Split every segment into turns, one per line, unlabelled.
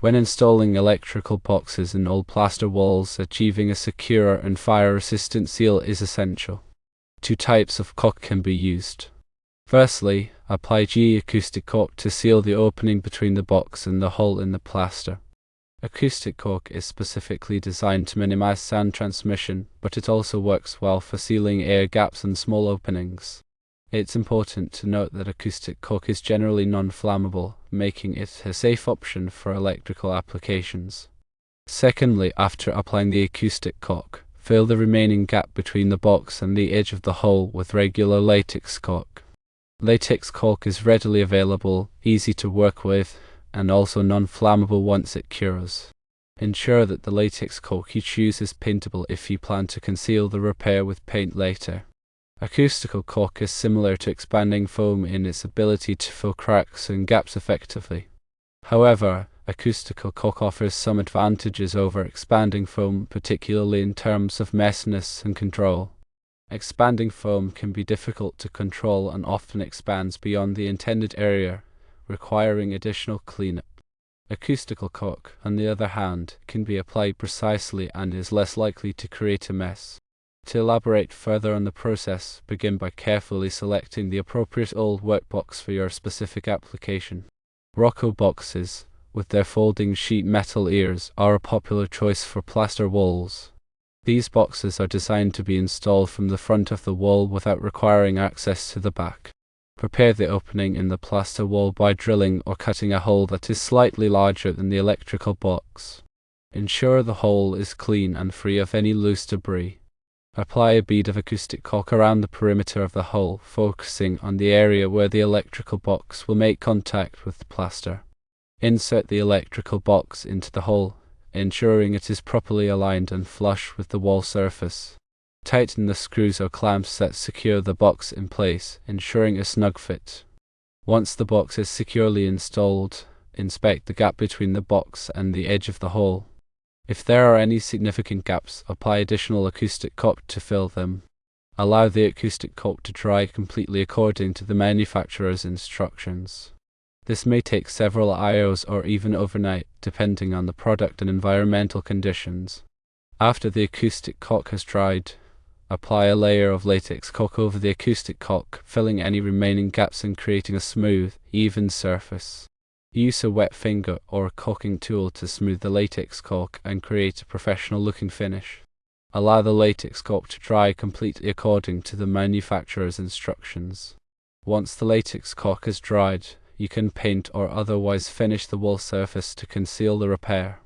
When installing electrical boxes in old plaster walls, achieving a secure and fire-resistant seal is essential. Two types of caulk can be used. Firstly, apply acoustic caulk to seal the opening between the box and the hole in the plaster. Acoustic caulk is specifically designed to minimize sound transmission, but it also works well for sealing air gaps and small openings. It's important to note that acoustic caulk is generally non-flammable, making it a safe option for electrical applications. Secondly, after applying the acoustic caulk, fill the remaining gap between the box and the edge of the hole with regular latex caulk. Latex caulk is readily available, easy to work with, and also non-flammable once it cures. Ensure that the latex caulk you choose is paintable if you plan to conceal the repair with paint later. Acoustical caulk is similar to expanding foam in its ability to fill cracks and gaps effectively. However, acoustical caulk offers some advantages over expanding foam, particularly in terms of messiness and control. Expanding foam can be difficult to control and often expands beyond the intended area, requiring additional cleanup. Acoustical caulk, on the other hand, can be applied precisely and is less likely to create a mess. To elaborate further on the process, begin by carefully selecting the appropriate old workbox for your specific application. Rocco boxes, with their folding sheet metal ears, are a popular choice for plaster walls. These boxes are designed to be installed from the front of the wall without requiring access to the back. Prepare the opening in the plaster wall by drilling or cutting a hole that is slightly larger than the electrical box. Ensure the hole is clean and free of any loose debris. Apply a bead of acoustic caulk around the perimeter of the hole, focusing on the area where the electrical box will make contact with the plaster. Insert the electrical box into the hole, ensuring it is properly aligned and flush with the wall surface. Tighten the screws or clamps that secure the box in place, ensuring a snug fit. Once the box is securely installed, inspect the gap between the box and the edge of the hole. If there are any significant gaps, apply additional acoustic caulk to fill them. Allow the acoustic caulk to dry completely according to the manufacturer's instructions. This may take several hours or even overnight, depending on the product and environmental conditions. After the acoustic caulk has dried, apply a layer of latex caulk over the acoustic caulk, filling any remaining gaps and creating a smooth, even surface. Use a wet finger or a caulking tool to smooth the latex caulk and create a professional-looking finish. Allow the latex caulk to dry completely according to the manufacturer's instructions. Once the latex caulk is dried, you can paint or otherwise finish the wall surface to conceal the repair.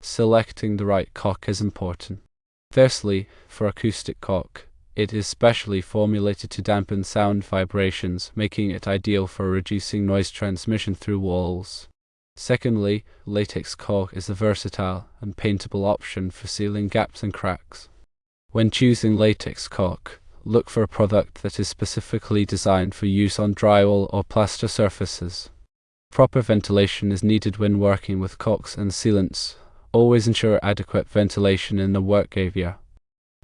Selecting the right caulk is important. Firstly, for acoustic caulk, it is specially formulated to dampen sound vibrations, making it ideal for reducing noise transmission through walls. Secondly, latex caulk is a versatile and paintable option for sealing gaps and cracks. When choosing latex caulk, look for a product that is specifically designed for use on drywall or plaster surfaces. Proper ventilation is needed when working with caulks and sealants. Always ensure adequate ventilation in the work area.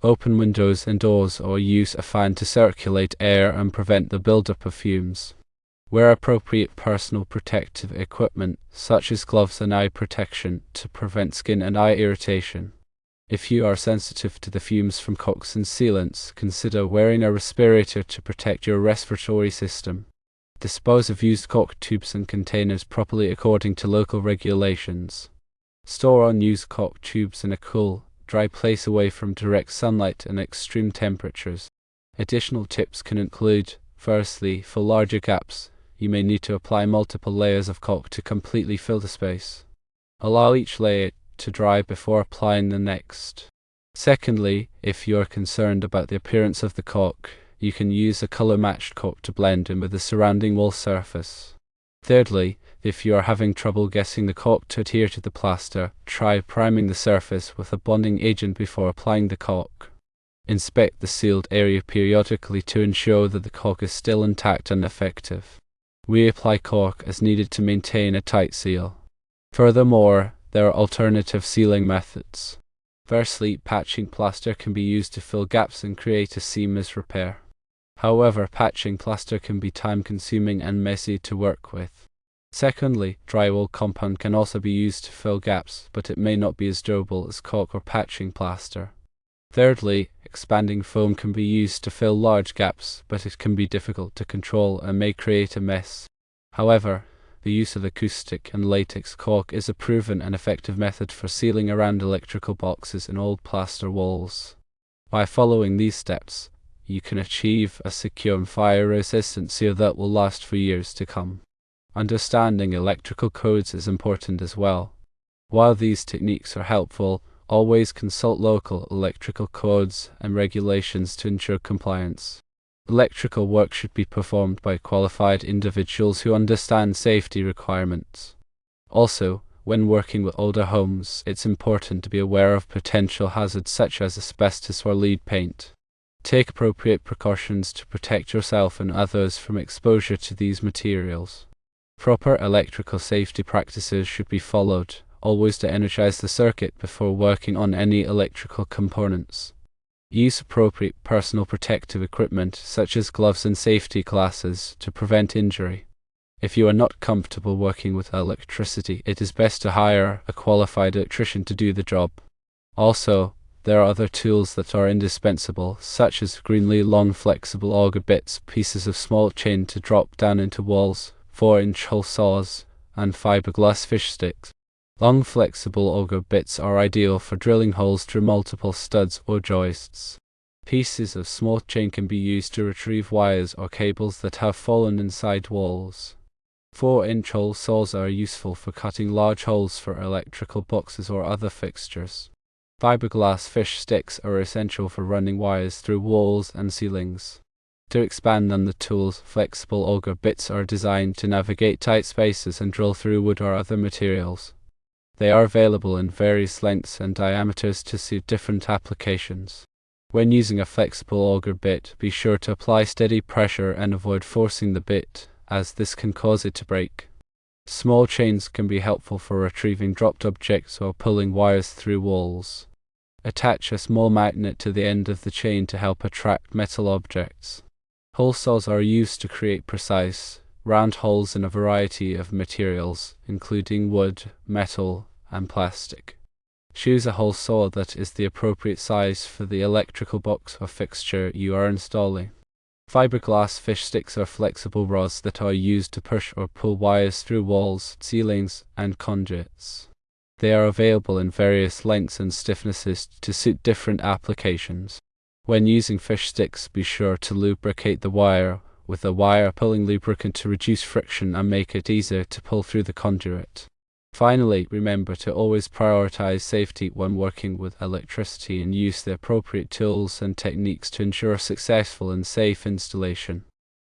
Open windows and doors or use a fan to circulate air and prevent the buildup of fumes. Wear appropriate personal protective equipment, such as gloves and eye protection, to prevent skin and eye irritation. If you are sensitive to the fumes from caulks and sealants, consider wearing a respirator to protect your respiratory system. Dispose of used caulk tubes and containers properly according to local regulations. Store unused caulk tubes in a cool, dry place away from direct sunlight and extreme temperatures. Additional tips can include, firstly, for larger gaps, you may need to apply multiple layers of caulk to completely fill the space. Allow each layer to dry before applying the next. Secondly, if you are concerned about the appearance of the caulk, you can use a color-matched caulk to blend in with the surrounding wall surface. Thirdly, if you are having trouble getting the caulk to adhere to the plaster, try priming the surface with a bonding agent before applying the caulk. Inspect the sealed area periodically to ensure that the caulk is still intact and effective. Reapply caulk as needed to maintain a tight seal. Furthermore, there are alternative sealing methods. Firstly, patching plaster can be used to fill gaps and create a seamless repair. However, patching plaster can be time-consuming and messy to work with. Secondly, drywall compound can also be used to fill gaps, but it may not be as durable as caulk or patching plaster. Thirdly, expanding foam can be used to fill large gaps, but it can be difficult to control and may create a mess. However, the use of acoustic and latex caulk is a proven and effective method for sealing around electrical boxes and old plaster walls. By following these steps, you can achieve a secure and fire-resistant seal that will last for years to come. Understanding electrical codes is important as well. While these techniques are helpful, always consult local electrical codes and regulations to ensure compliance. Electrical work should be performed by qualified individuals who understand safety requirements. Also, when working with older homes, it's important to be aware of potential hazards such as asbestos or lead paint. Take appropriate precautions to protect yourself and others from exposure to these materials. Proper electrical safety practices should be followed, always to energize the circuit before working on any electrical components. Use appropriate personal protective equipment such as gloves and safety glasses to prevent injury. If you are not comfortable working with electricity, it is best to hire a qualified electrician to do the job. Also, there are other tools that are indispensable, such as extremely long flexible auger bits, pieces of small chain to drop down into walls, 4-inch hole saws, and fiberglass fish sticks. Long flexible auger bits are ideal for drilling holes through multiple studs or joists. Pieces of small chain can be used to retrieve wires or cables that have fallen inside walls. 4-inch hole saws are useful for cutting large holes for electrical boxes or other fixtures. Fiberglass fish sticks are essential for running wires through walls and ceilings. To expand on the tools, flexible auger bits are designed to navigate tight spaces and drill through wood or other materials. They are available in various lengths and diameters to suit different applications. When using a flexible auger bit, be sure to apply steady pressure and avoid forcing the bit, as this can cause it to break. Small chains can be helpful for retrieving dropped objects or pulling wires through walls. Attach a small magnet to the end of the chain to help attract metal objects. Hole saws are used to create precise, round holes in a variety of materials, including wood, metal, and plastic. Choose a hole saw that is the appropriate size for the electrical box or fixture you are installing. Fiberglass fish sticks are flexible rods that are used to push or pull wires through walls, ceilings, and conduits. They are available in various lengths and stiffnesses to suit different applications. When using fish sticks, be sure to lubricate the wire with a wire pulling lubricant to reduce friction and make it easier to pull through the conduit. Finally, remember to always prioritize safety when working with electricity and use the appropriate tools and techniques to ensure a successful and safe installation.